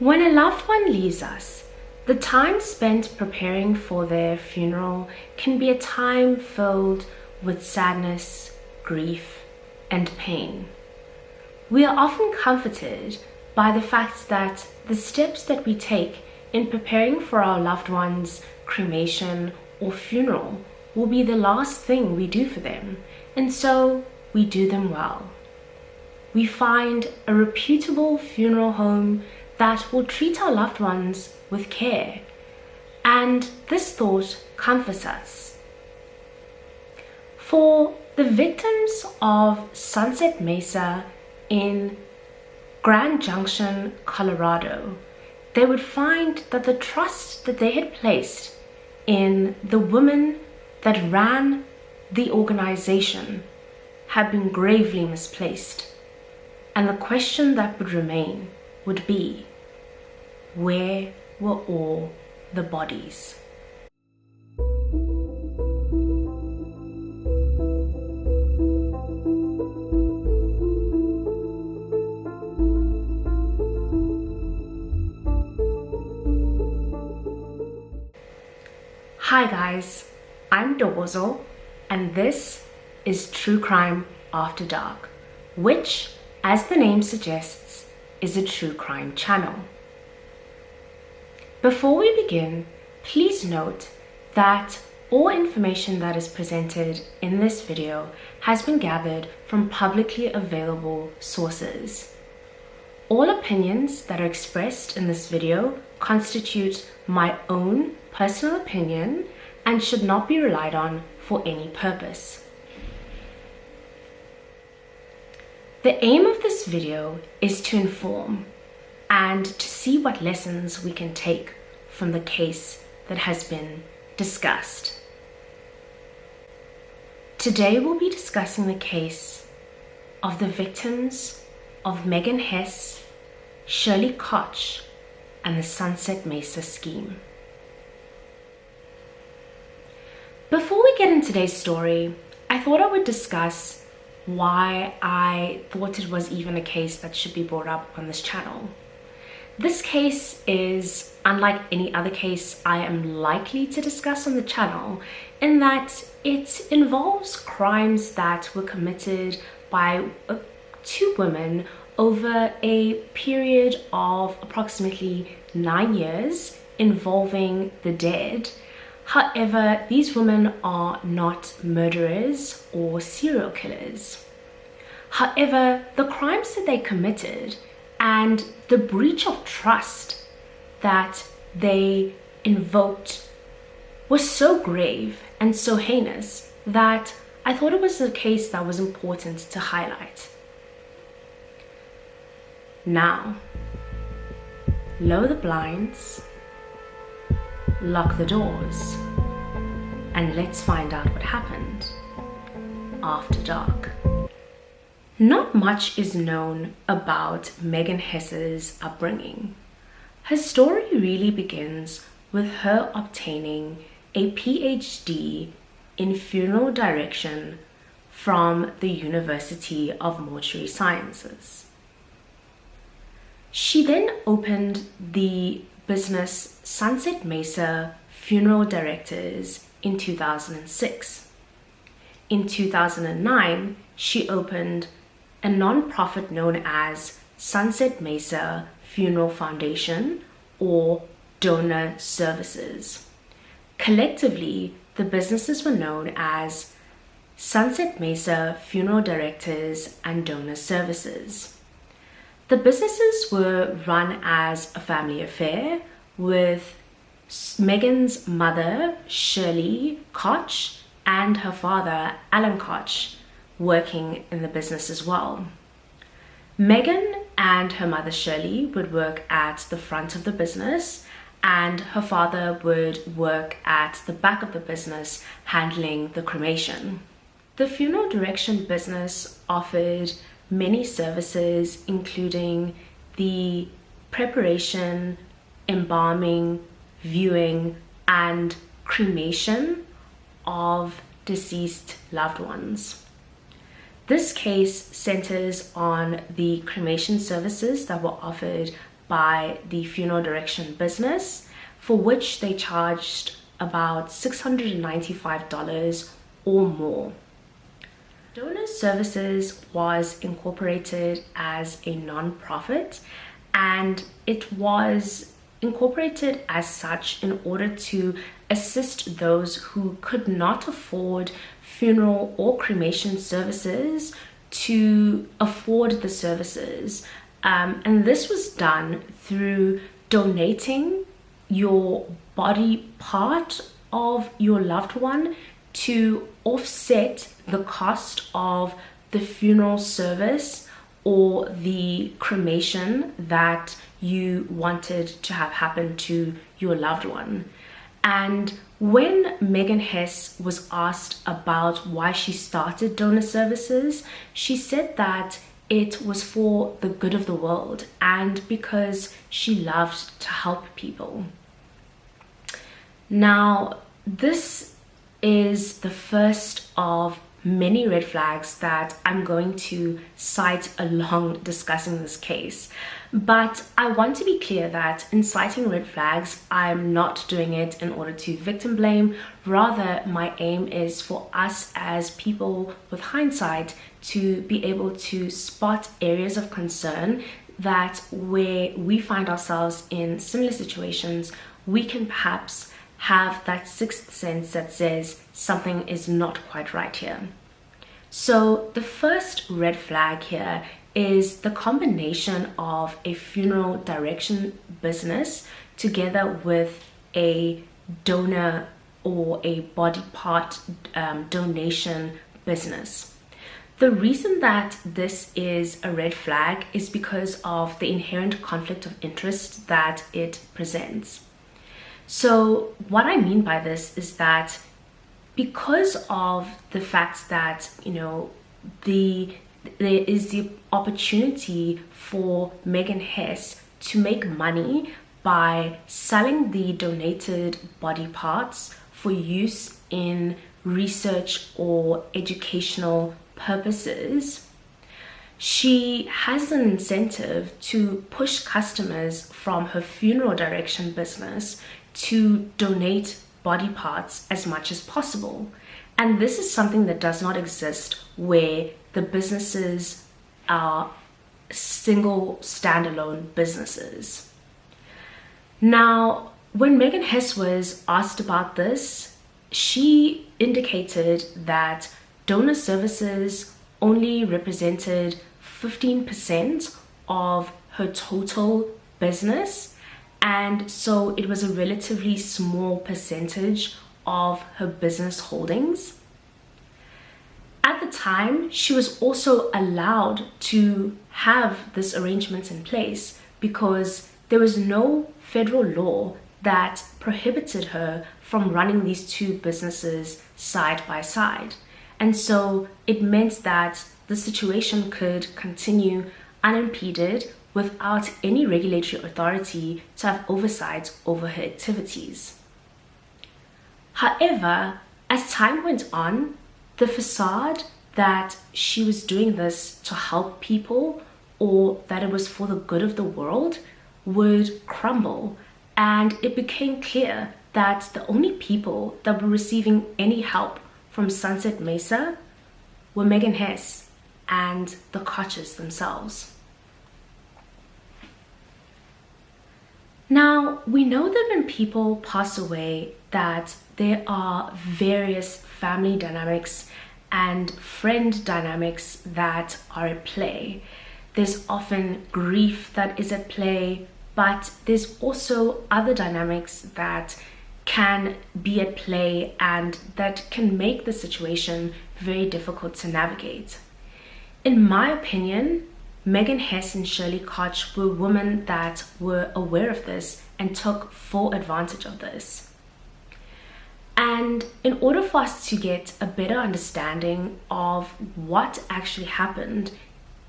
When a loved one leaves us, the time spent preparing for their funeral can be a time filled with sadness, grief, and pain. We are often comforted by the fact that the steps that we take in preparing for our loved one's cremation or funeral will be the last thing we do for them, and so we do them well. We find a reputable funeral home that will treat our loved ones with care, and this thought comforts us. For the victims of Sunset Mesa in Grand Junction, Colorado, they would find that the trust that they had placed in the woman that ran the organization had been gravely misplaced, and the question that would remain would be, where were all the bodies? Hi guys, I'm Dobozo, and this is True Crime After Dark, which, as the name suggests, is a true crime channel. Before we begin, please note that all information that is presented in this video has been gathered from publicly available sources. All opinions that are expressed in this video constitute my own personal opinion and should not be relied on for any purpose. The aim of this video is to inform and to see what lessons we can take from the case that has been discussed. Today we'll be discussing the case of the victims of Megan Hess, Shirley Koch, and the Sunset Mesa scheme. Before we get into today's story, I thought I would discuss why I thought it was even a case that should be brought up on this channel. This case is unlike any other case I am likely to discuss on the channel, in that it involves crimes that were committed by two women over a period of approximately 9 years involving the dead. However, these women are not murderers or serial killers. However, the crimes that they committed and the breach of trust that they invoked was so grave and so heinous that I thought it was a case that was important to highlight. Now, lower the blinds, lock the doors, and let's find out what happened after dark. Not much is known about Megan Hess's upbringing. Her story really begins with her obtaining a PhD in funeral direction from the University of Mortuary Sciences. She then opened the business Sunset Mesa Funeral Directors in 2006. In 2009, she opened a non-profit known as Sunset Mesa Funeral Foundation, or Donor Services. Collectively, the businesses were known as Sunset Mesa Funeral Directors and Donor Services. The businesses were run as a family affair, with Megan's mother, Shirley Koch, and her father, Alan Koch, working in the business as well. Megan and her mother Shirley would work at the front of the business, and her father would work at the back of the business handling the cremation. The funeral direction business offered many services, including the preparation, embalming, viewing, and cremation of deceased loved ones. This case centers on the cremation services that were offered by the funeral direction business, for which they charged about $695 or more. Donor Services was incorporated as a non-profit, and it was incorporated as such in order to assist those who could not afford funeral or cremation services to afford the services. And this was done through donating your body part of your loved one to offset the cost of the funeral service or the cremation that you wanted to have happen to your loved one. And when Megan Hess was asked about why she started Donor Services, she said that it was for the good of the world and because she loved to help people. Now, this is the first of many red flags that I'm going to cite along discussing this case. But I want to be clear that in citing red flags, I'm not doing it in order to victim blame. Rather, my aim is for us as people with hindsight to be able to spot areas of concern that where we find ourselves in similar situations, we can perhaps have that sixth sense that says something is not quite right here. So the first red flag here is the combination of a funeral direction business together with a donor or a body part donation business. The reason that this is a red flag is because of the inherent conflict of interest that it presents. So what I mean by this is that because of the fact that, there is the opportunity for Megan Hess to make money by selling the donated body parts for use in research or educational purposes, she has an incentive to push customers from her funeral direction business to donate body parts as much as possible. And this is something that does not exist where the businesses are single standalone businesses. Now, when Megan Hess was asked about this, she indicated that Donor Services only represented 15% of her total business, and so it was a relatively small percentage of her business holdings. At the time, she was also allowed to have this arrangement in place because there was no federal law that prohibited her from running these two businesses side by side. And so it meant that the situation could continue unimpeded without any regulatory authority to have oversight over her activities. However, as time went on, the facade that she was doing this to help people or that it was for the good of the world would crumble, and it became clear that the only people that were receiving any help from Sunset Mesa were Megan Hess and the Koches themselves. Now, we know that when people pass away, that there are various family dynamics and friend dynamics that are at play. There's often grief that is at play, but there's also other dynamics that can be at play and that can make the situation very difficult to navigate. In my opinion, Megan Hess and Shirley Koch were women that were aware of this and took full advantage of this. And in order for us to get a better understanding of what actually happened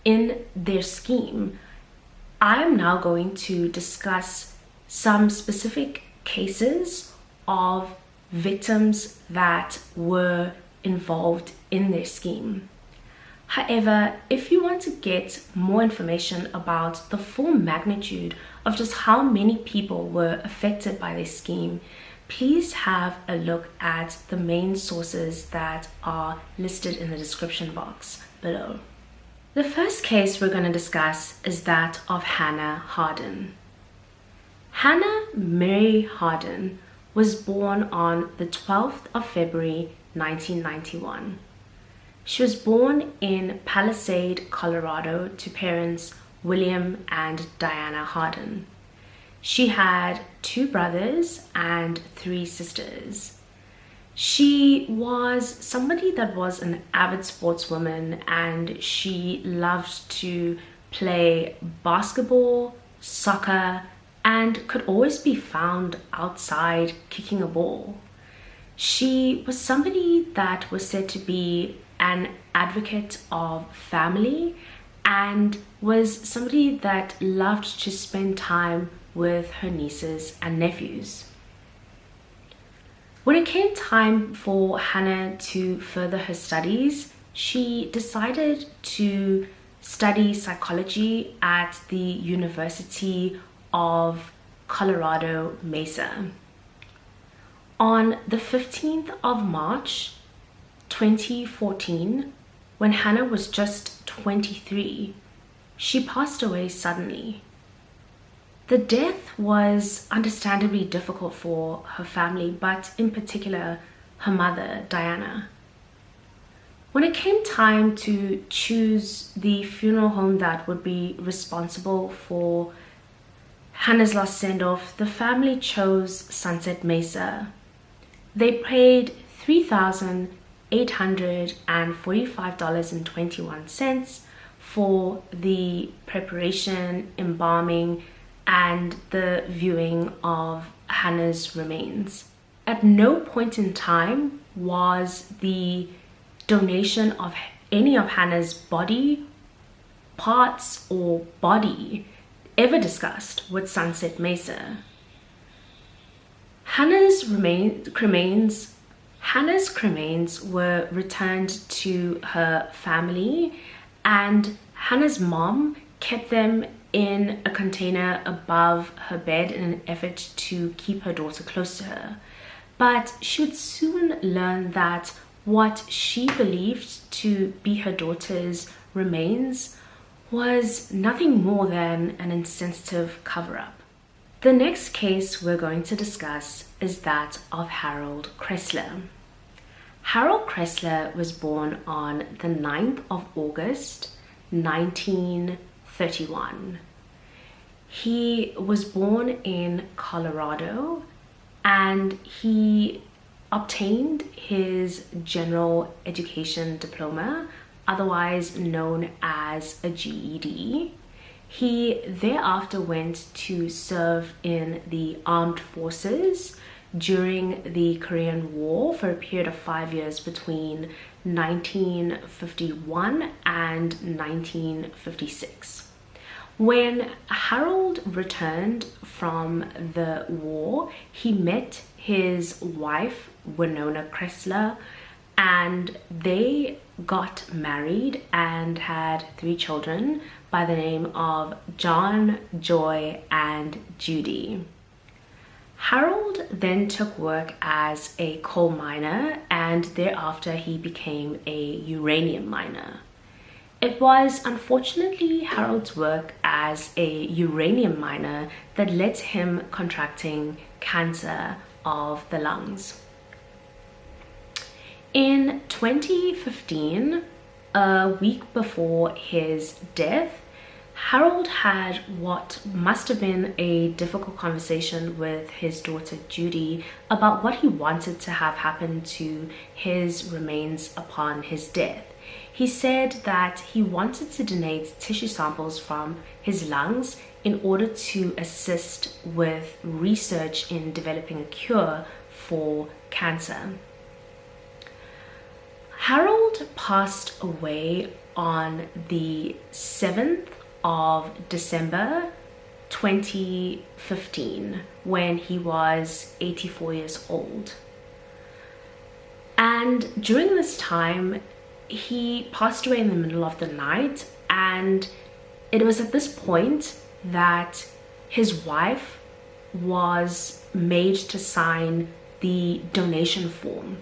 in their scheme, I am now going to discuss some specific cases of victims that were involved in their scheme. However, if you want to get more information about the full magnitude of just how many people were affected by this scheme, please have a look at the main sources that are listed in the description box below. The first case we're going to discuss is that of Hannah Harden. Hannah Mary Harden was born on the 12th of February 1991. She was born in Palisade, Colorado, to parents William and Diana Harden. She had 2 brothers and 3 sisters. She was somebody that was an avid sportswoman, and she loved to play basketball, soccer, and could always be found outside kicking a ball. She was somebody that was said to be an advocate of family and was somebody that loved to spend time with her nieces and nephews. When it came time for Hannah to further her studies, she decided to study psychology at the University of Colorado Mesa. On the 15th of March 2014, when Hannah was just 23, she passed away suddenly. The death was understandably difficult for her family, but in particular her mother, Diana. When it came time to choose the funeral home that would be responsible for Hannah's last send-off, the family chose Sunset Mesa. They paid $3,845.21 for the preparation, embalming, and the viewing of Hannah's remains. At no point in time was the donation of any of Hannah's body parts or body ever discussed with Sunset Mesa. Hannah's cremains were returned to her family, and Hannah's mom kept them in a container above her bed in an effort to keep her daughter close to her. But she would soon learn that what she believed to be her daughter's remains was nothing more than an insensitive cover-up. The next case we're going to discuss is that of Harold Kressler. Harold Kressler was born on the 9th of August, 1931. He was born in Colorado, and he obtained his general education diploma, otherwise known as a GED. He thereafter went to serve in the armed forces during the Korean War for a period of 5 years between 1951 and 1956. When Harold returned from the war, he met his wife, Winona Kressler, and they got married and had 3 children by the name of John, Joy, and Judy. Harold then took work as a coal miner, and thereafter he became a uranium miner. It was unfortunately Harold's work as a uranium miner that led to him contracting cancer of the lungs. In 2015, a week before his death, Harold had what must have been a difficult conversation with his daughter Judy about what he wanted to have happen to his remains upon his death. He said that he wanted to donate tissue samples from his lungs in order to assist with research in developing a cure for cancer. Harold passed away on the 7th of December 2015 when he was 84 years old. And during this time, he passed away in the middle of the night, and it was at this point that his wife was made to sign the donation form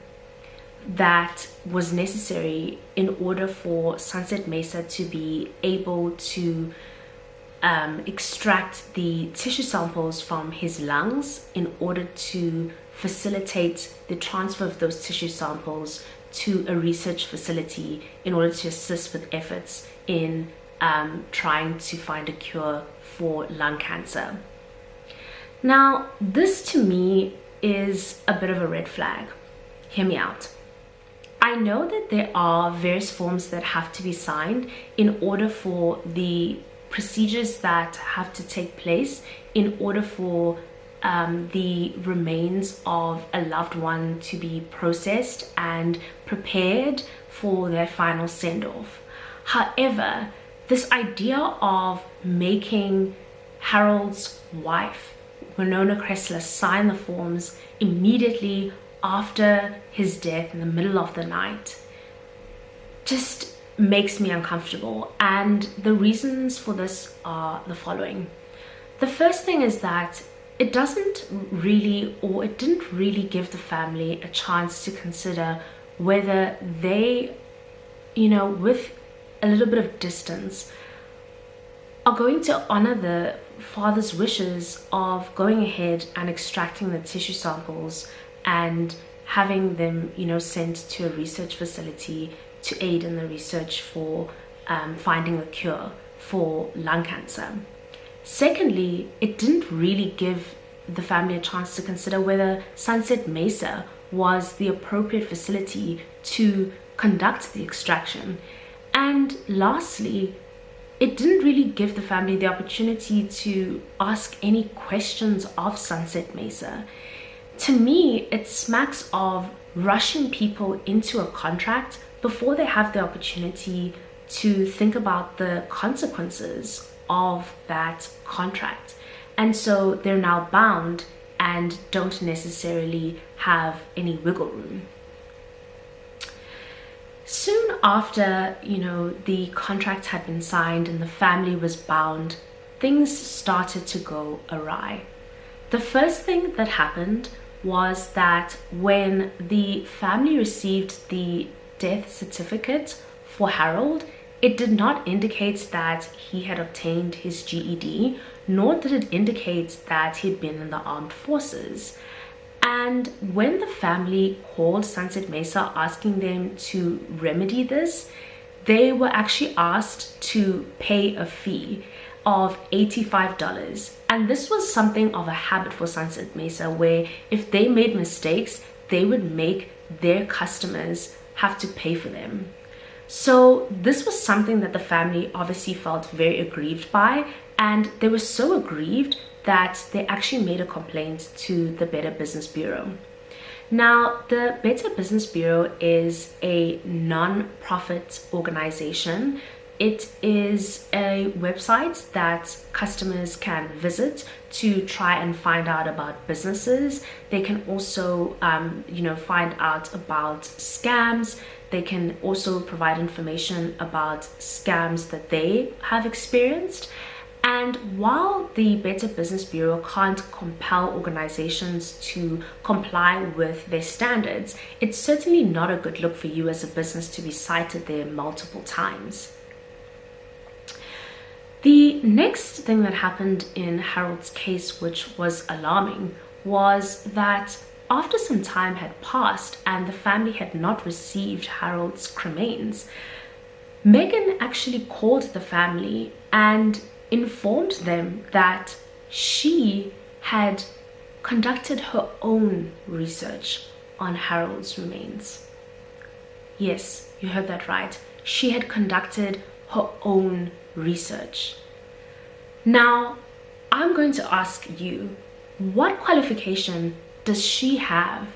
that was necessary in order for Sunset Mesa to be able to extract the tissue samples from his lungs in order to facilitate the transfer of those tissue samples to a research facility in order to assist with efforts in trying to find a cure for lung cancer. Now, this to me is a bit of a red flag. Hear me out. I know that there are various forms that have to be signed in order for the procedures that have to take place in order for the remains of a loved one to be processed and prepared for their final send-off. However, this idea of making Harold's wife, Winona Kressler, sign the forms immediately after his death in the middle of the night just makes me uncomfortable. And the reasons for this are the following. The first thing is that it didn't really give the family a chance to consider whether they, with a little bit of distance, are going to honor the father's wishes of going ahead and extracting the tissue samples and having them, sent to a research facility to aid in the research for finding a cure for lung cancer. Secondly, it didn't really give the family a chance to consider whether Sunset Mesa was the appropriate facility to conduct the extraction. And lastly, it didn't really give the family the opportunity to ask any questions of Sunset Mesa. To me, it smacks of rushing people into a contract before they have the opportunity to think about the consequences of that contract. And so they're now bound and don't necessarily have any wiggle room. Soon after, the contract had been signed and the family was bound, things started to go awry. The first thing that happened was that when the family received the death certificate for Harold, it did not indicate that he had obtained his GED, nor did it indicate that he'd been in the armed forces. And when the family called Sunset Mesa asking them to remedy this, they were actually asked to pay a fee of $85. And this was something of a habit for Sunset Mesa, where if they made mistakes, they would make their customers have to pay for them. So this was something that the family obviously felt very aggrieved by, and they were so aggrieved that they actually made a complaint to the Better Business Bureau. Now, the Better Business Bureau is a non-profit organization. It is a website that customers can visit to try and find out about businesses. They can also, find out about scams. They can also provide information about scams that they have experienced. And while the Better Business Bureau can't compel organizations to comply with their standards, it's certainly not a good look for you as a business to be cited there multiple times. The next thing that happened in Harold's case, which was alarming, was that after some time had passed and the family had not received Harold's cremains, Megan actually called the family and informed them that she had conducted her own research on Harold's remains. Yes, you heard that right. She had conducted her own research. Now, I'm going to ask you, what qualification does she have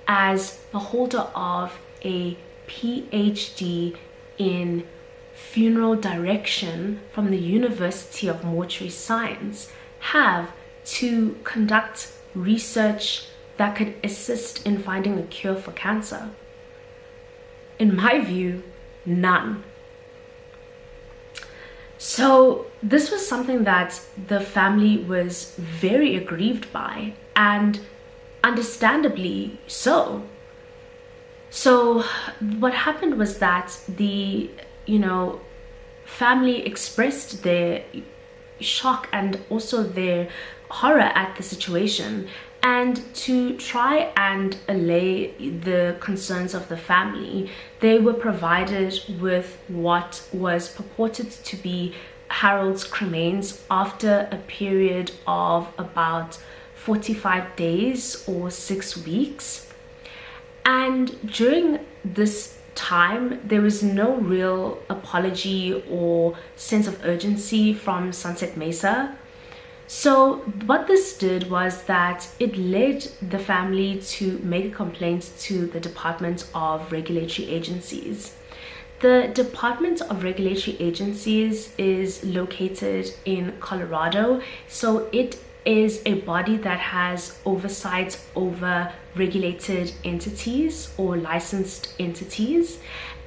as the holder of a PhD in funeral direction from the University of Mortuary Science have to conduct research that could assist in finding a cure for cancer? In my view, none. So this was something that the family was very aggrieved by, and understandably so. So what happened was that the family expressed their shock and also their horror at the situation, and to try and allay the concerns of the family, they were provided with what was purported to be Harold's cremains after a period of about 45 days or 6 weeks. And during this time, there was no real apology or sense of urgency from Sunset Mesa. So what this did was that it led the family to make a complaint to the Department of Regulatory Agencies. The Department of Regulatory Agencies is located in Colorado, so it is a body that has oversight over regulated entities or licensed entities,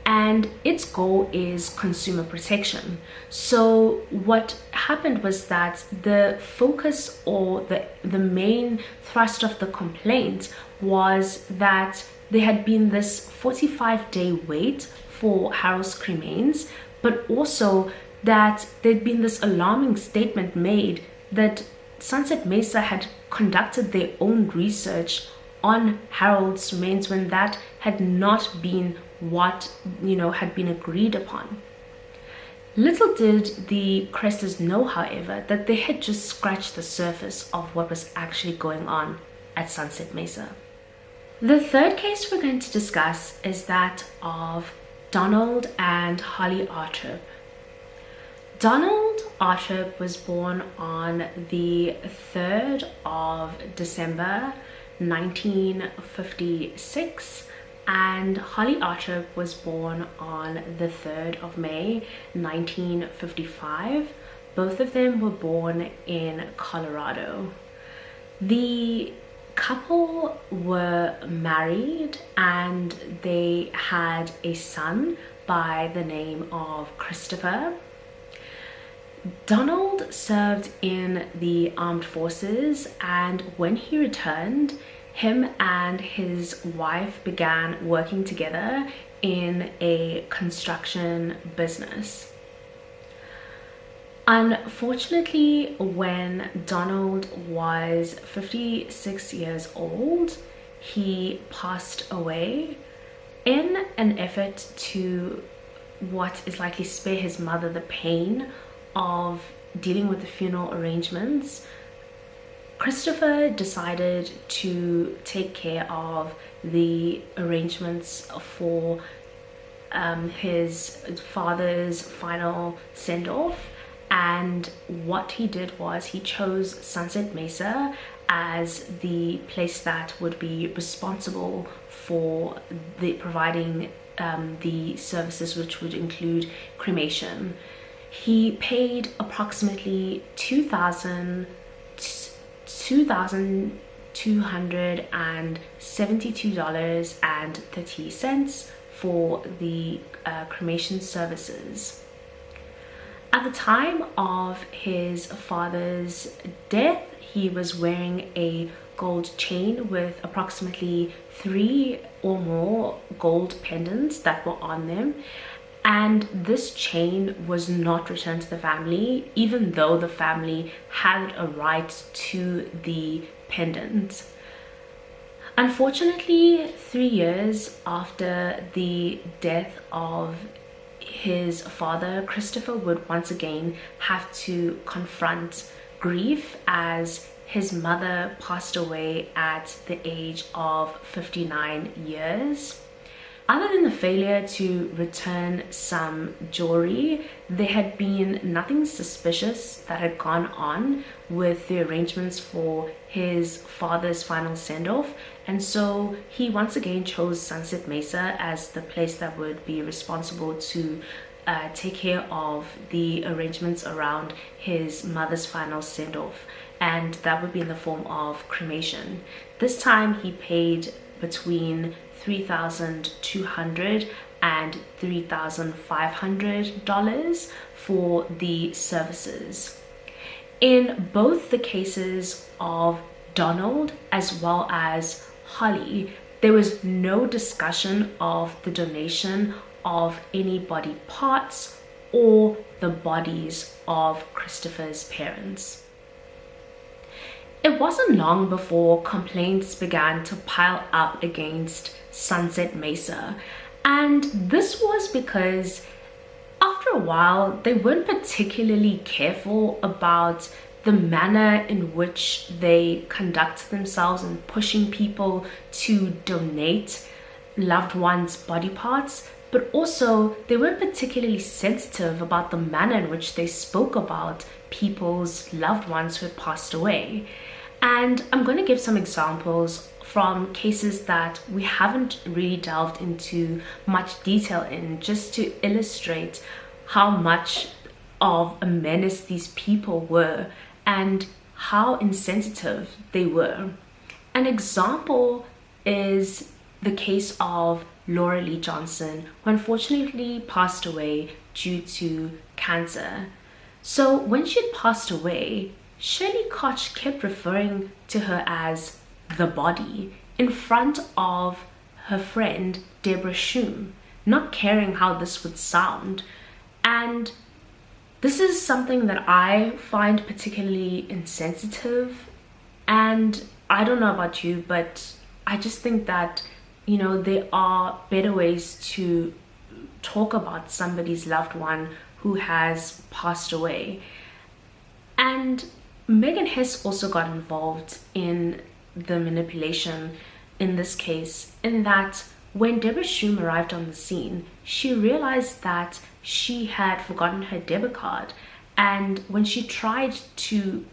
and its goal is consumer protection. So what happened was that the focus or the main thrust of the complaint was that there had been this 45-day wait for Harold's cremains, but also that there'd been this alarming statement made that Sunset Mesa had conducted their own research on Harold's remains when that had not been what had been agreed upon. Little did the Cresters know, however, that they had just scratched the surface of what was actually going on at Sunset Mesa. The third case we're going to discuss is that of Donald and Holly Artrip. Donald Artrip was born on the 3rd of December 1956, and Holly Artrip was born on the 3rd of May 1955. Both of them were born in Colorado. The couple were married and they had a son by the name of Christopher. Donald served in the armed forces, and when he returned, him and his wife began working together in a construction business. Unfortunately, when Donald was 56 years old, he passed away. In an effort to what is likely spare his mother the pain of dealing with the funeral arrangements, Christopher decided to take care of the arrangements for his father's final send-off, and what he did was he chose Sunset Mesa as the place that would be responsible for the providing the services, which would include cremation. He paid approximately $2,272.30 for the cremation services. At the time of his father's death, he was wearing a gold chain with approximately 3 or more gold pendants that were on them. And this chain was not returned to the family, even though the family had a right to the pendant. Unfortunately, 3 years after the death of his father, Christopher would once again have to confront grief as his mother passed away at the age of 59 years. Other than the failure to return some jewelry, there had been nothing suspicious that had gone on with the arrangements for his father's final send-off, and so he once again chose Sunset Mesa as the place that would be responsible to take care of the arrangements around his mother's final send-off, and that would be in the form of cremation. This time he paid between $3,200 and $3,500 for the services. In both the cases of Donald as well as Holly, there was no discussion of the donation of any body parts or the bodies of Christopher's parents. It wasn't long before complaints began to pile up against Sunset Mesa, and this was because after a while they weren't particularly careful about the manner in which they conduct themselves in pushing people to donate loved ones' body parts, but also they weren't particularly sensitive about the manner in which they spoke about people's loved ones who had passed away. And I'm going to give some examples from cases that we haven't really delved into much detail in, just to illustrate how much of a menace these people were and how insensitive they were. An example is the case of Laura Lee Johnson, who unfortunately passed away due to cancer. So when she had passed away, Shirley Koch kept referring to her as the body in front of her friend Deborah Shum, not caring how this would sound. And this is something that I find particularly insensitive, and I don't know about you, but I just think that, you know, there are better ways to talk about somebody's loved one who has passed away. And Megan Hess also got involved in the manipulation in this case, in that when Deborah Shum arrived on the scene, she realized that she had forgotten her debit card. And when she tried to,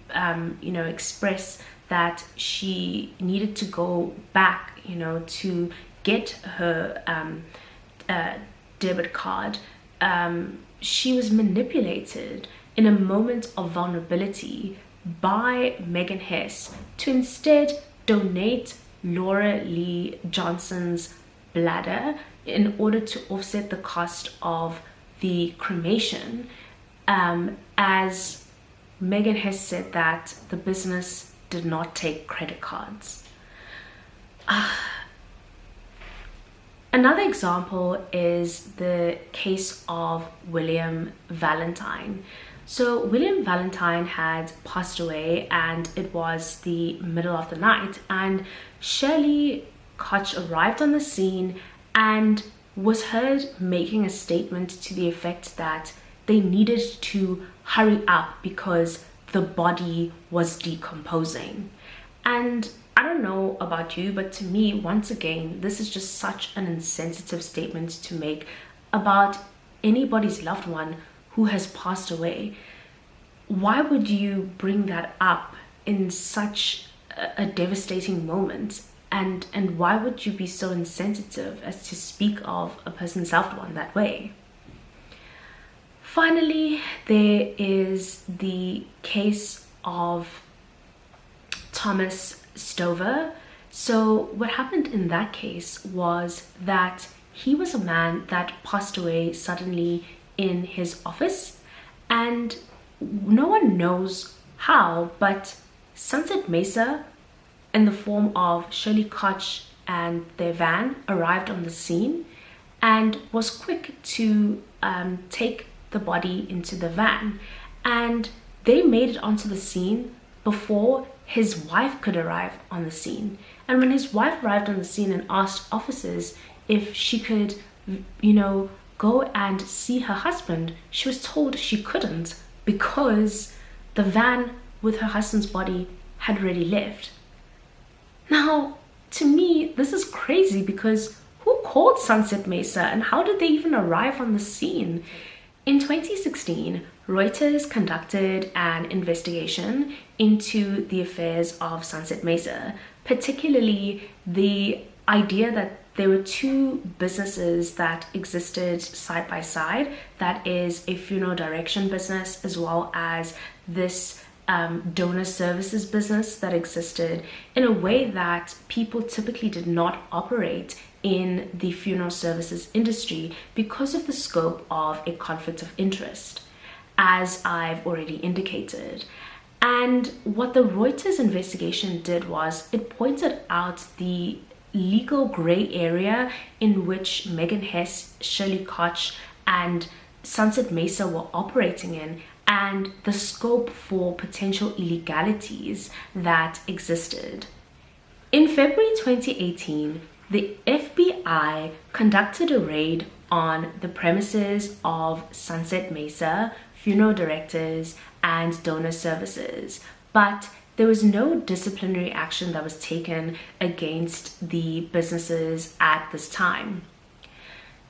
express that she needed to go back, to get her debit card, she was manipulated in a moment of vulnerability by Megan Hess to instead donate Laura Lee Johnson's bladder in order to offset the cost of the cremation, as Megan Hess said that the business did not take credit cards. Another example is the case of William Valentine. So William Valentine had passed away, and it was the middle of the night, and Shirley Koch arrived on the scene and was heard making a statement to the effect that they needed to hurry up because the body was decomposing. And I don't know about you, but to me, once again, this is just such an insensitive statement to make about anybody's loved one who has passed away. Why would you bring that up in such a devastating moment? And why would you be so insensitive as to speak of a person's loved one that way? Finally, there is the case of Thomas Stover. So what happened in that case was that he was a man that passed away suddenly in his office, and no one knows how, but Sunset Mesa, in the form of Shirley Koch and their van, arrived on the scene and was quick to take the body into the van, and they made it onto the scene before his wife could arrive on the scene. And when his wife arrived on the scene and asked officers if she could, go and see her husband, she was told she couldn't because the van with her husband's body had already left. Now, to me, this is crazy, because who called Sunset Mesa and how did they even arrive on the scene? In 2016, Reuters conducted an investigation into the affairs of Sunset Mesa, particularly the idea that there were two businesses that existed side by side. That is a funeral direction business as well as this donor services business that existed in a way that people typically did not operate in the funeral services industry because of the scope of a conflict of interest, as I've already indicated. And what the Reuters investigation did was it pointed out the legal gray area in which Megan Hess, Shirley Koch, and Sunset Mesa were operating in, and the scope for potential illegalities that existed. In February 2018, the FBI conducted a raid on the premises of Sunset Mesa Funeral Directors and Donor Services, but there was no disciplinary action that was taken against the businesses at this time.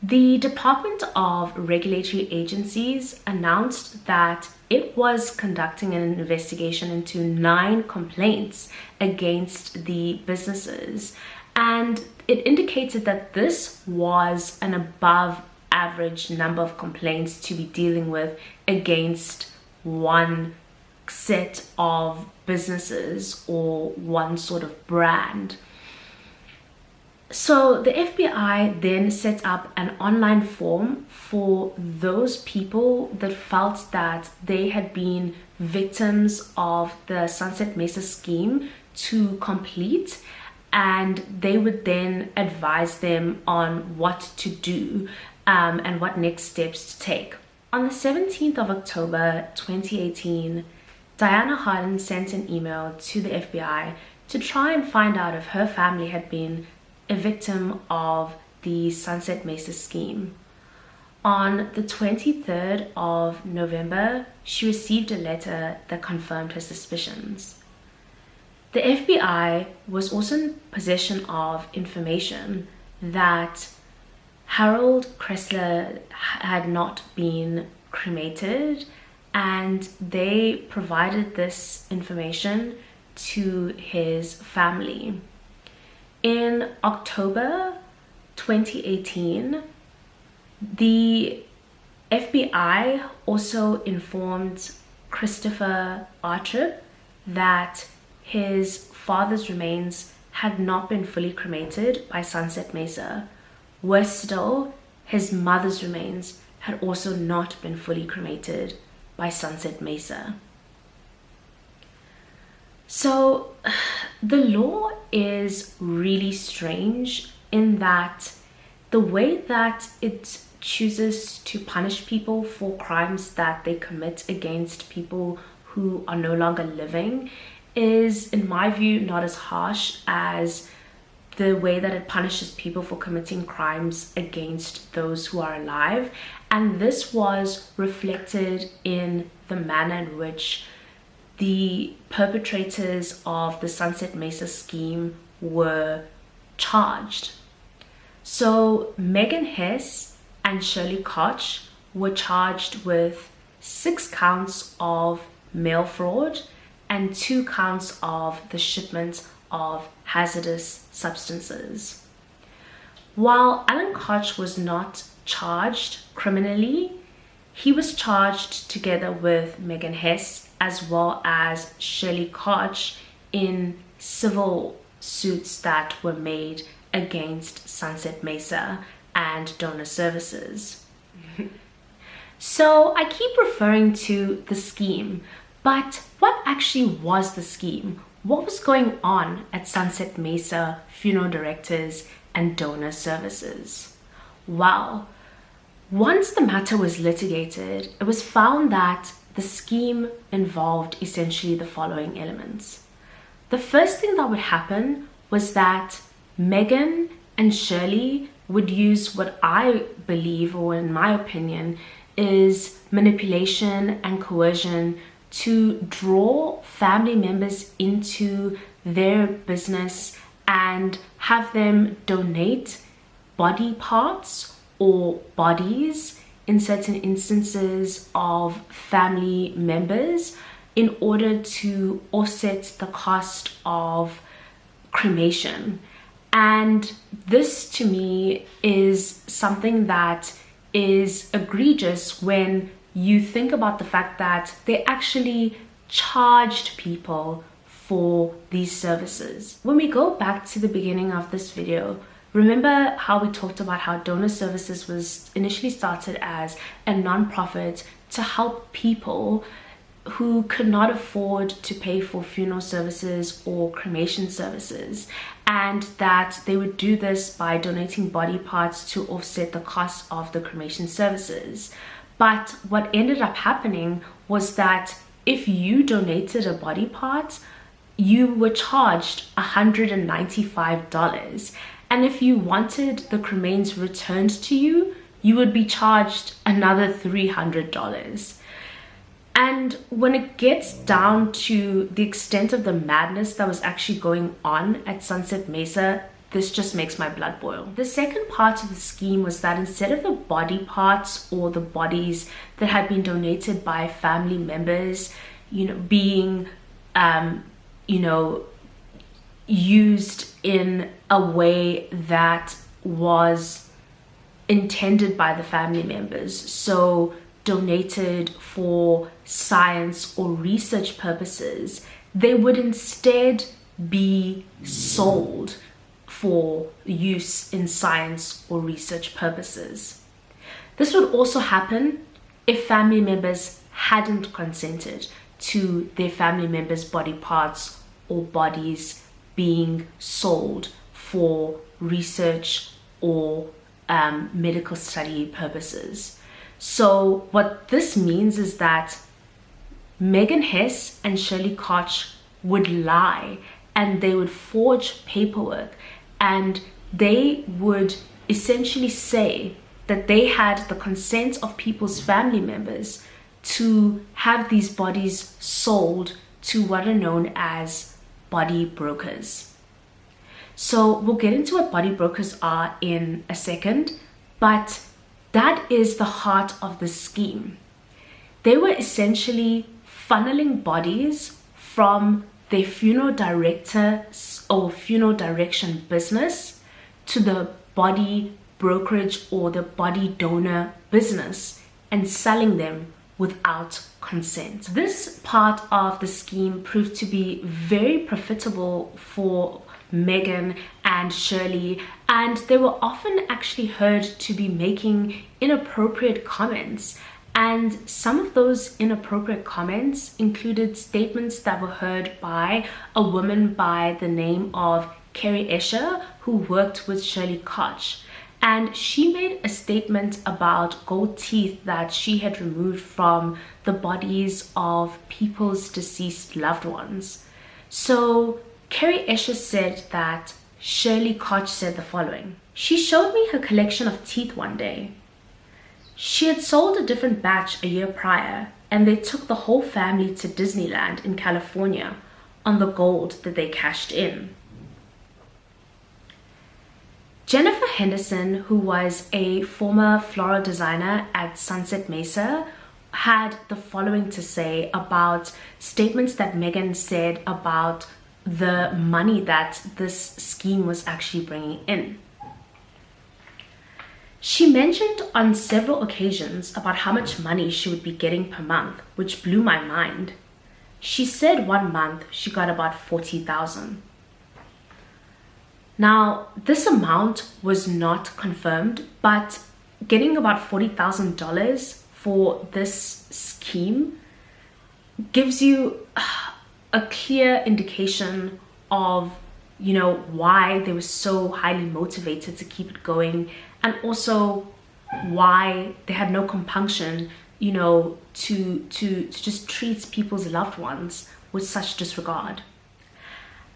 The Department of Regulatory Agencies announced that it was conducting an investigation into 9 complaints against the businesses, and it indicated that this was an above average number of complaints to be dealing with against one set of businesses or one sort of brand. So the FBI then set up an online form for those people that felt that they had been victims of the Sunset Mesa scheme to complete, and they would then advise them on what to do and what next steps to take. On the 17th of October 2018, Diana Harden sent an email to the FBI to try and find out if her family had been a victim of the Sunset Mesa scheme. On the 23rd of November, she received a letter that confirmed her suspicions. The FBI was also in possession of information that Harold Kressler had not been cremated, and they provided this information to his family. In October 2018, the FBI also informed Christopher Artrip that his father's remains had not been fully cremated by Sunset Mesa. Worse still, his mother's remains had also not been fully cremated by Sunset Mesa. So the law is really strange in that the way that it chooses to punish people for crimes that they commit against people who are no longer living is, in my view, not as harsh as the way that it punishes people for committing crimes against those who are alive. And this was reflected in the manner in which the perpetrators of the Sunset Mesa scheme were charged. So Megan Hess and Shirley Koch were charged with 6 counts of mail fraud and 2 counts of the shipment of hazardous substances. While Alan Koch was not charged criminally, he was charged together with Megan Hess as well as Shirley Koch in civil suits that were made against Sunset Mesa and Donor Services. So I keep referring to the scheme, but what actually was the scheme? What was going on at Sunset Mesa Funeral Directors and Donor Services? Well, once the matter was litigated, it was found that the scheme involved essentially the following elements. The first thing that would happen was that Megan and Shirley would use what I believe, or in my opinion, is manipulation and coercion to draw family members into their business and have them donate body parts or bodies in certain instances of family members in order to offset the cost of cremation. And this to me is something that is egregious when you think about the fact that they actually charged people for these services. When we go back to the beginning of this video, Remember how we talked about how donor services was initially started as a non-profit to help people who could not afford to pay for funeral services or cremation services, and that they would do this by donating body parts to offset the cost of the cremation services. But what ended up happening was that if you donated a body part, you were charged $195. And if you wanted the cremains returned to you, you would be charged another $300. And when it gets down to the extent of the madness that was actually going on at Sunset Mesa, this just makes my blood boil. The second part of the scheme was that instead of the body parts or the bodies that had been donated by family members, being, used in a way that was intended by the family members, so donated for science or research purposes, they would instead be sold for use in science or research purposes. This would also happen if family members hadn't consented to their family members' body parts or bodies being sold for research or medical study purposes. So what this means is that Megan Hess and Shirley Koch would lie, and they would forge paperwork, and they would essentially say that they had the consent of people's family members to have these bodies sold to what are known as body brokers. So we'll get into what body brokers are in a second, but that is the heart of the scheme. They were essentially funneling bodies from their funeral director or funeral direction business to the body brokerage or the body donor business and selling them without consent. This part of the scheme proved to be very profitable for Megan and Shirley, and they were often actually heard to be making inappropriate comments. And some of those inappropriate comments included statements that were heard by a woman by the name of Carrie Escher, who worked with Shirley Koch. And she made a statement about gold teeth that she had removed from the bodies of people's deceased loved ones. So Carrie Escher said that Shirley Koch said the following: "She showed me her collection of teeth one day. She had sold a different batch a year prior, and they took the whole family to Disneyland in California on the gold that they cashed in." Jennifer Henderson, who was a former floral designer at Sunset Mesa, had the following to say about statements that Megan said about the money that this scheme was actually bringing in. She mentioned on several occasions about how much money she would be getting per month, which blew my mind. She said one month she got about $40,000. Now, this amount was not confirmed, but getting about $40,000 for this scheme gives you a clear indication of, why they were so highly motivated to keep it going, and also why they had no compunction, to just treat people's loved ones with such disregard.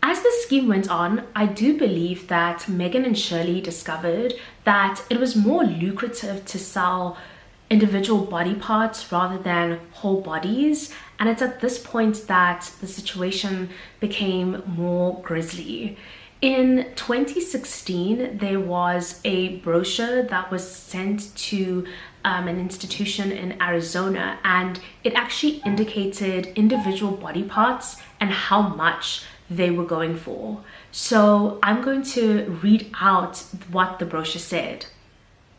As the scheme went on, I do believe that Megan and Shirley discovered that it was more lucrative to sell individual body parts rather than whole bodies, and it's at this point that the situation became more grisly. In 2016, there was a brochure that was sent to an institution in Arizona, and it actually indicated individual body parts and how much they were going for. So I'm going to read out what the brochure said.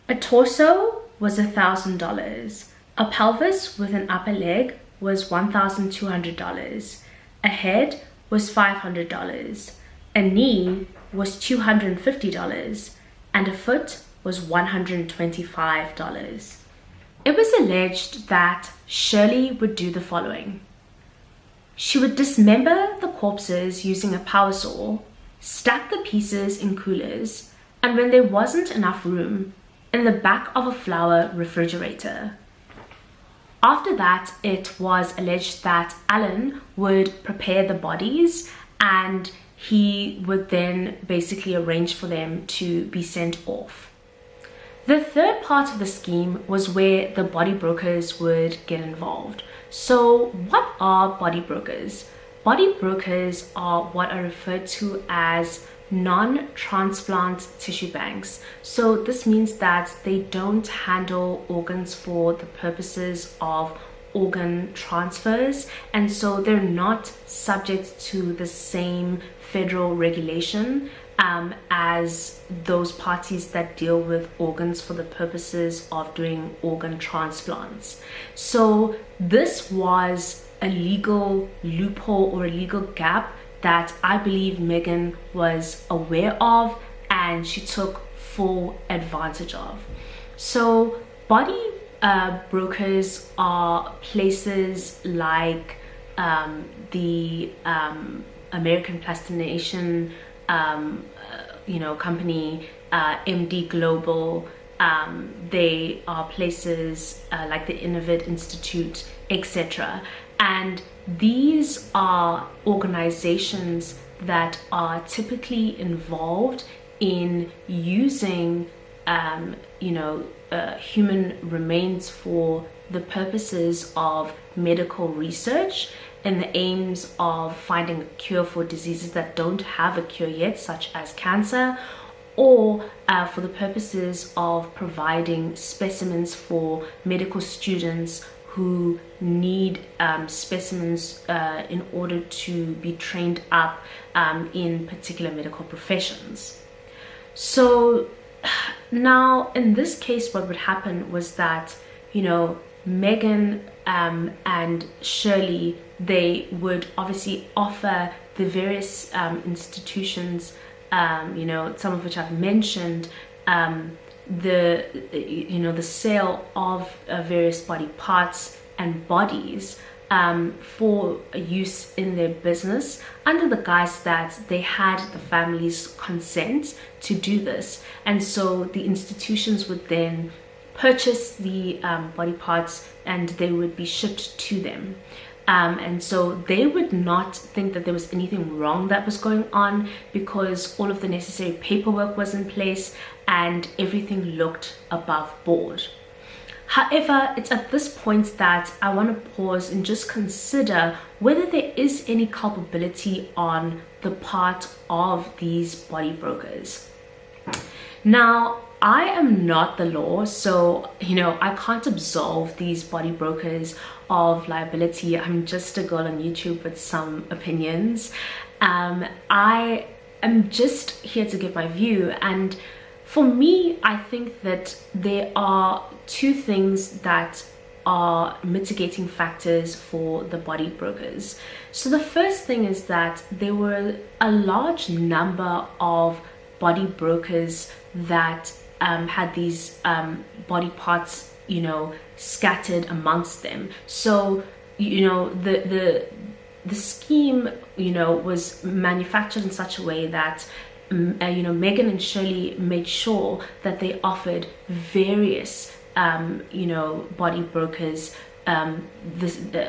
A torso was $1,000. A pelvis with an upper leg was $1,200. A head was $500. A knee was $250. and a foot was $125. It was alleged that Shirley would do the following. She would dismember the corpses using a power saw, stack the pieces in coolers, and when there wasn't enough room, in the back of a flour refrigerator. After that, it was alleged that Alan would prepare the bodies and he would then basically arrange for them to be sent off. The third part of the scheme was where the body brokers would get involved. So what are body brokers? Body brokers are what are referred to as non-transplant tissue banks. So this means that they don't handle organs for the purposes of organ transfers, and so they're not subject to the same federal regulation as those parties that deal with organs for the purposes of doing organ transplants. So this was a legal loophole or a legal gap that I believe Megan was aware of and she took full advantage of. So body brokers are places like the American Plastination company, MD Global. They are places like the Innovate Institute, etc. And these are organizations that are typically involved in using human remains for the purposes of medical research in the aims of finding a cure for diseases that don't have a cure yet, such as cancer, or for the purposes of providing specimens for medical students who need specimens in order to be trained up in particular medical professions. So now in this case, what would happen was that, Megan and Shirley, they would obviously offer the various institutions, some of which I've mentioned, the sale of various body parts and bodies for use in their business under the guise that they had the family's consent to do this. And so the institutions would then purchase the body parts and they would be shipped to them. And so they would not think that there was anything wrong that was going on because all of the necessary paperwork was in place and everything looked above board. However, it's at this point that I want to pause and just consider whether there is any culpability on the part of these body brokers. Now, I am not the law, so I can't absolve these body brokers of liability. I'm just a girl on YouTube with some opinions. I am just here to give my view, and for me, I think that there are two things that are mitigating factors for the body brokers. So the first thing is that there were a large number of body brokers that had these body parts, scattered amongst them. So, the scheme, was manufactured in such a way that Megan and Shirley made sure that they offered various, body brokers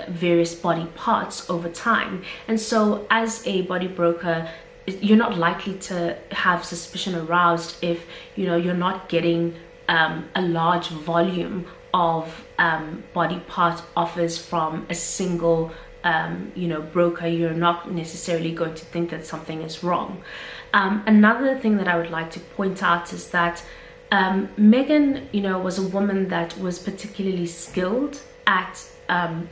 various body parts over time. And so as a body broker, you're not likely to have suspicion aroused if you're not getting a large volume of body part offers from a single broker. You're not necessarily going to think that something is wrong. Another thing that I would like to point out is that Megan was a woman that was particularly skilled at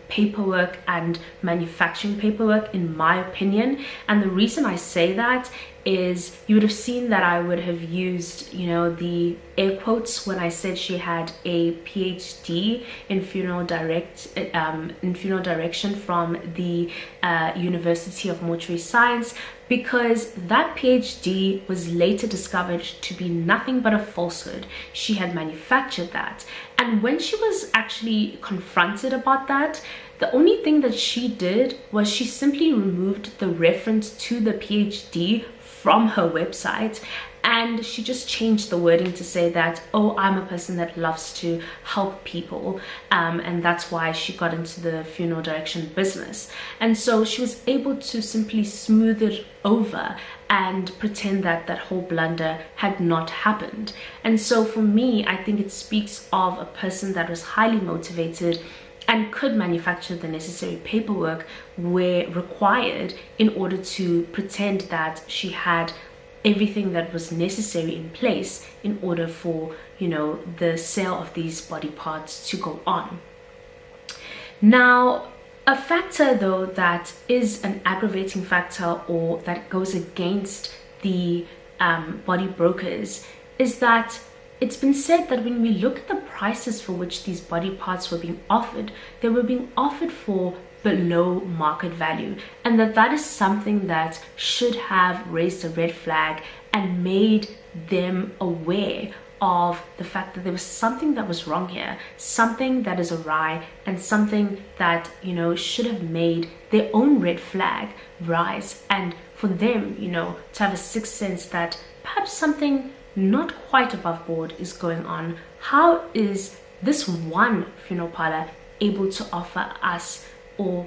paperwork and manufacturing paperwork, in my opinion. And the reason I say that is you would have seen that I would have used, you know, the air quotes when I said she had a PhD in funeral direction from the University of Mortuary Science, because that PhD was later discovered to be nothing but a falsehood. She had manufactured that. And when she was actually confronted about that, the only thing that she did was she simply removed the reference to the PhD from her website, and she just changed the wording to say that, oh, I'm a person that loves to help people, and that's why she got into the funeral direction business. And so she was able to simply smooth it over and pretend that that whole blunder had not happened. And so for me, I think it speaks of a person that was highly motivated and could manufacture the necessary paperwork where required in order to pretend that she had everything that was necessary in place in order for, you know, the sale of these body parts to go on. Now, a factor though that is an aggravating factor, or that goes against the body brokers, is that it's been said that when we look at the prices for which these body parts were being offered, they were being offered for below market value, and that is something that should have raised a red flag and made them aware of the fact that there was something that was wrong here, something that is awry, and something that, you know, should have made their own red flag rise, and for them, you know, to have a sixth sense that perhaps something not quite above board is going on. How is this one funeral parlor able to offer us, or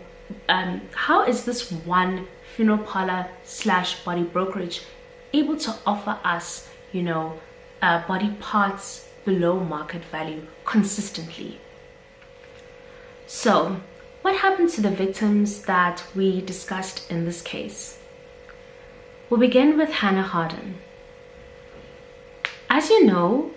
how is this one funeral parlor / body brokerage able to offer us, you know, body parts below market value consistently? So what happened to the victims that we discussed in this case? We'll begin with Hannah Harden. As you know,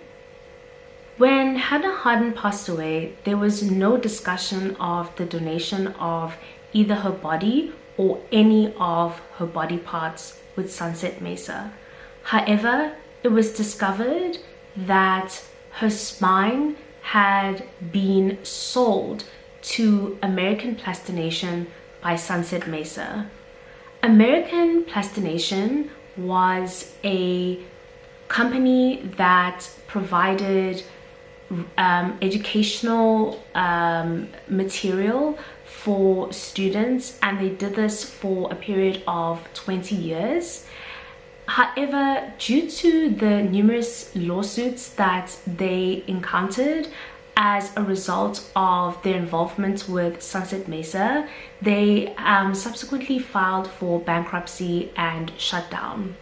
when Hannah Harden passed away, there was no discussion of the donation of either her body or any of her body parts with Sunset Mesa. However, it was discovered that her spine had been sold to American Plastination by Sunset Mesa. American Plastination was a company that provided educational material for students, and they did this for a period of 20 years. However, due to the numerous lawsuits that they encountered as a result of their involvement with Sunset Mesa, they subsequently filed for bankruptcy and shut down.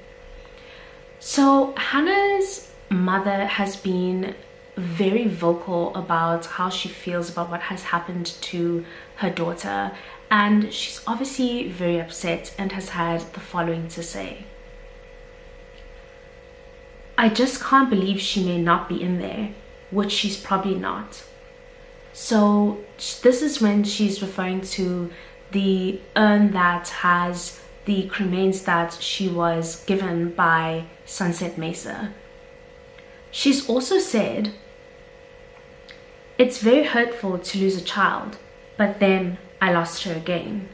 So Hannah's mother has been very vocal about how she feels about what has happened to her daughter, and she's obviously very upset and has had the following to say. I just can't believe she may not be in there, which she's probably not. So this is when she's referring to the urn that has the cremains that she was given by Sunset Mesa. She's also said, it's very hurtful to lose a child, but then I lost her again.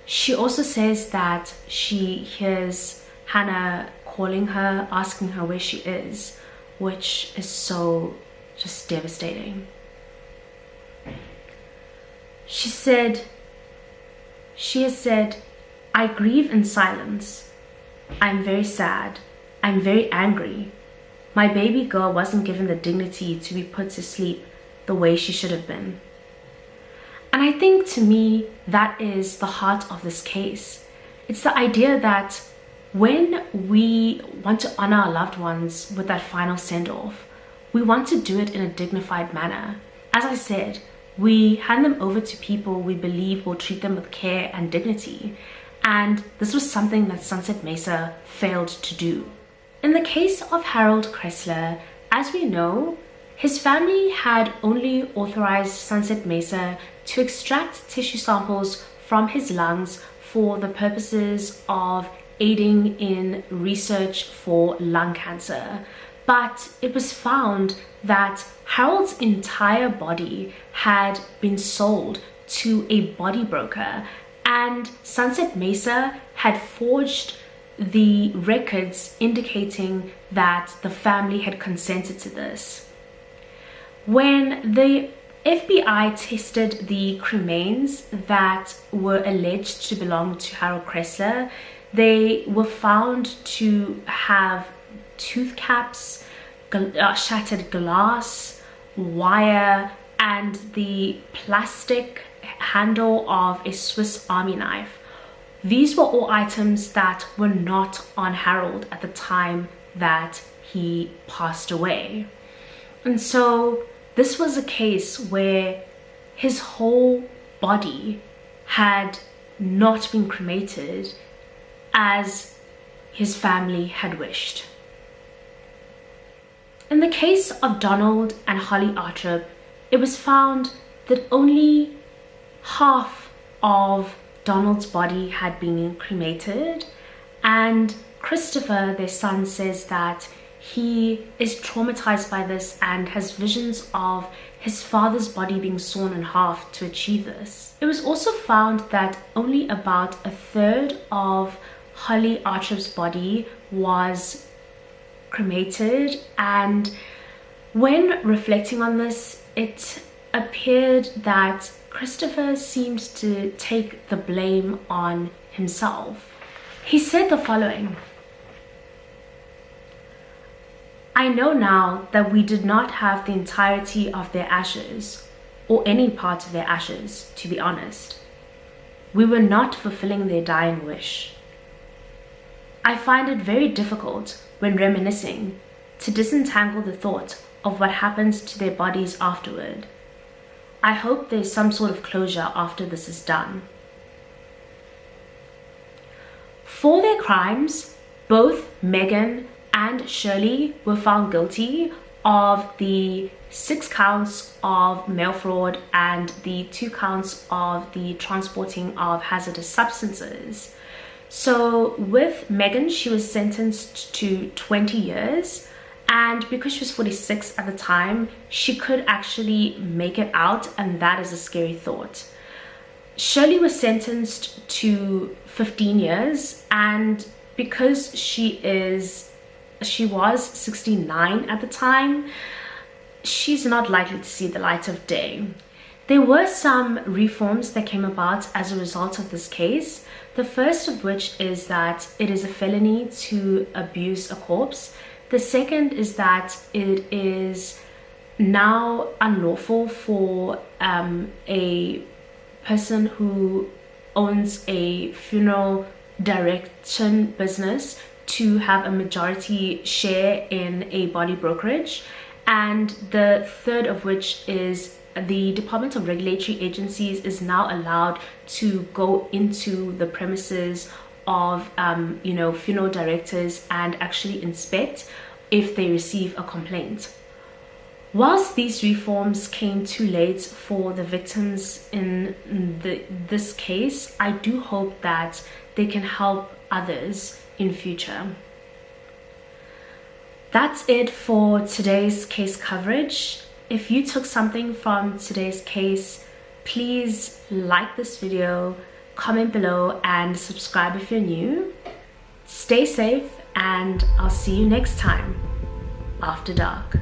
She also says that she hears Hannah calling her, asking her where she is, which is so just devastating. She has said, I grieve in silence. I'm very sad. I'm very angry. My baby girl wasn't given the dignity to be put to sleep the way she should have been. And I think, to me, that is the heart of this case. It's the idea that when we want to honor our loved ones with that final send-off, we want to do it in a dignified manner. As I said, we hand them over to people we believe will treat them with care and dignity. And this was something that Sunset Mesa failed to do. In the case of Harold Kressler, as we know, his family had only authorized Sunset Mesa to extract tissue samples from his lungs for the purposes of aiding in research for lung cancer, but it was found that Harold's entire body had been sold to a body broker, and Sunset Mesa had forged the records indicating that the family had consented to this. When the FBI tested the cremains that were alleged to belong to Harold Kressler, they were found to have tooth caps, shattered glass, wire, and the plastic handle of a Swiss Army knife. These were all items that were not on Harold at the time that he passed away. And so this was a case where his whole body had not been cremated as his family had wished. In the case of Donald and Holly Artrip, it was found that only half of Donald's body had been cremated, and Christopher, their son, says that he is traumatized by this and has visions of his father's body being sawn in half to achieve this. It was also found that only about a third of Holly Artrip's body was cremated, and when reflecting on this, it appeared that Christopher seemed to take the blame on himself. He said the following: "I know now that we did not have the entirety of their ashes, or any part of their ashes, to be honest. We were not fulfilling their dying wish. I find it very difficult, when reminiscing, to disentangle the thought of what happens to their bodies afterward. I hope there's some sort of closure after this is done." For their crimes, both Megan and Shirley were found guilty of the 6 counts of mail fraud and the 2 counts of the transporting of hazardous substances. So with Megan, she was sentenced to 20 years, and because she was 46 at the time, she could actually make it out, and that is a scary thought. Shirley was sentenced to 15 years, and because she was 69 at the time, she's not likely to see the light of day. There were some reforms that came about as a result of this case. The first of which is that it is a felony to abuse a corpse. The second is that it is now unlawful for a person who owns a funeral direction business to have a majority share in a body brokerage. And the third of which is the Department of Regulatory Agencies is now allowed to go into the premises of funeral directors and actually inspect if they receive a complaint. Whilst these reforms came too late for the victims in this case, I do hope that they can help others in future. That's it for today's case coverage. If you took something from today's case, please like this video, comment below, and subscribe if you're new. Stay safe, and I'll see you next time. After Dark.